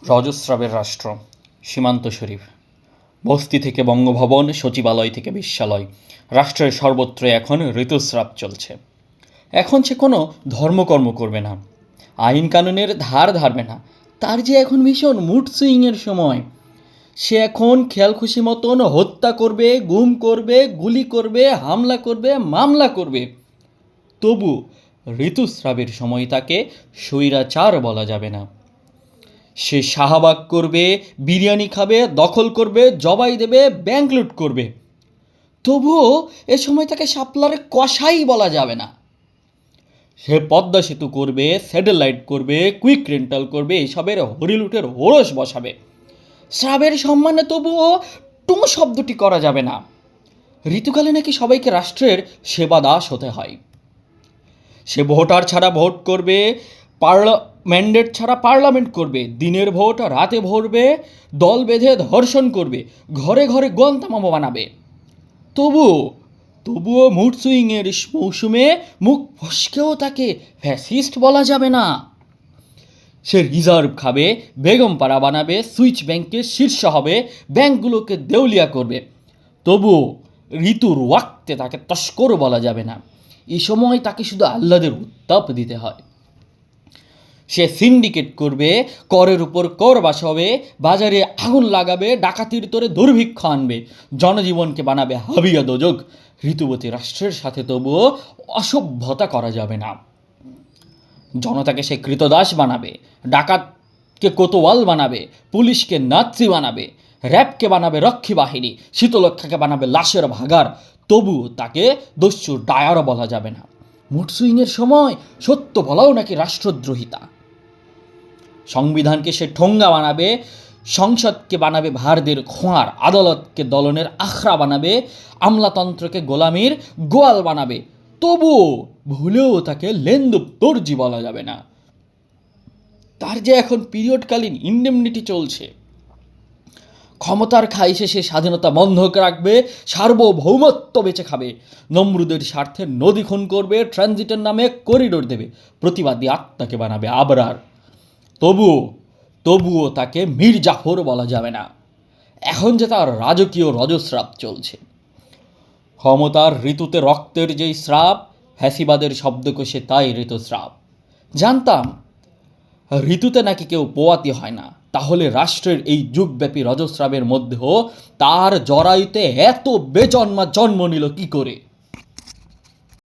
রজস্রাবের রাষ্ট্র, সীমান্ত শরীফ, বস্তি থেকে বঙ্গভবন, সচিবালয় থেকে বিশ্বালয়, রাষ্ট্রের সর্বত্র এখন ঋতুস্রাব চলছে। এখন সে কোনো ধর্মকর্ম করবে না, আইন কানুনের ধার ধারবে না। তার যে এখন ভীষণ মুড সুইংয়ের সময়। সে এখন খেয়াল খুশি মতন হত্যা করবে, গুম করবে, গুলি করবে, হামলা করবে, মামলা করবে। তবু ঋতুস্রাবের সময় তাকে স্বৈরাচার বলা যাবে না। সে শাহবাগ করবে, বিরিয়ানি খাবে, দখল করবে, জবাই দেবে, ব্যাংক লুট করবে। তবুও এ সময় তাকে শাপলার কষাই বলা যাবে না। সে পদ্মা সেতু করবে, স্যাটেলাইট করবে, কুইক রেন্টাল করবে, এসবের হরিলুটের ওরস বসাবে। শ্রাবের সম্মানে তবুও টু শব্দটি করা যাবে না। ঋতুকালে নাকি সবাইকে রাষ্ট্রের সেবা দাস হতে হয়। সে ভোটার ছাড়া ভোট করবে, ম্যান্ডেট ছাড়া পার্লামেন্ট করবে, দিনের ভোট রাতে ভরবে, দল বেঁধে ধর্ষণ করবে, ঘরে ঘরে গোয়ান্তানামো বানাবে। তবুও মুড সুইংয়ের মৌসুমে মুখ ফসকেও তাকে ফ্যাসিস্ট বলা যাবে না। সে রিজার্ভ খাবে, বেগমপাড়া বানাবে, সুইচ ব্যাংকের শীর্ষ হবে, ব্যাংকগুলোকে দেউলিয়া করবে। তবুও ঋতুর ওয়াক্তে তাকে তস্কর বলা যাবে না। এই সময় তাকে শুধু আহ্লাদের উত্তাপ দিতে হয়। সে সিন্ডিকেট করবে, করের উপর কর বসাবে, বাজারে আগুন লাগাবে, ডাকাতির তোরে দুর্ভিক্ষ আনবে, জনজীবনকে বানাবে হাবিয়া দোজক। ঋতুবতী রাষ্ট্রের সাথে তবুও অসভ্যতা করা যাবে না। জনতাকে সে কৃতদাস বানাবে, ডাকাতকে কোতোয়াল বানাবে, পুলিশকে নাৎসি বানাবে, র্যাবকে বানাবে রক্ষী বাহিনী, শীতলক্ষাকে বানাবে লাশের ভাগার। তবু তাকে দস্যু ডায়ার বলা যাবে না। মুড সুইংয়ের সময় সত্য বলাও নাকি রাষ্ট্রদ্রোহিতা। সংবিধানকে সে ঠোঙ্গা বানাবে, সংসদকে বানাবে ভারদের খোঁয়ার, আদালতকে দলনের আখড়া বানাবে, আমলাতন্ত্রকে গোলামির গোয়াল বানাবে। তবুও ভুলেও তাকে লেন্দুপ দর্জি বলা যাবে না। তার যে এখন পিরিয়ডকালীন ইন্ডেমনিটি চলছে। ক্ষমতার খাইছে সে স্বাধীনতা বন্ধক রাখবে, সার্বভৌমত্ব বেঁচে খাবে, নমরুদের স্বার্থে নদী খুন করবে, ট্রানজিটের নামে করিডোর দেবে, প্রতিবাদী আত্মাকে বানাবে আবরার। তবুও তাকে মীর জাফর বলা যাবে না। এখন যে তার রাজকীয় রজস্রাব চলছে। ক্ষমতার ঋতুতে রক্তের যেই স্রাব, ফ্যাসিবাদের শব্দকোষে তাই ঋতুস্রাব। জানতাম ঋতুতে নাকি কেউ পোয়াতি হয় না। তাহলে রাষ্ট্রের এই যুগব্যাপী রজস্রাবের মধ্যেও তার জরায়ুতে এত বেজন্মা জন্ম নিল কি করে?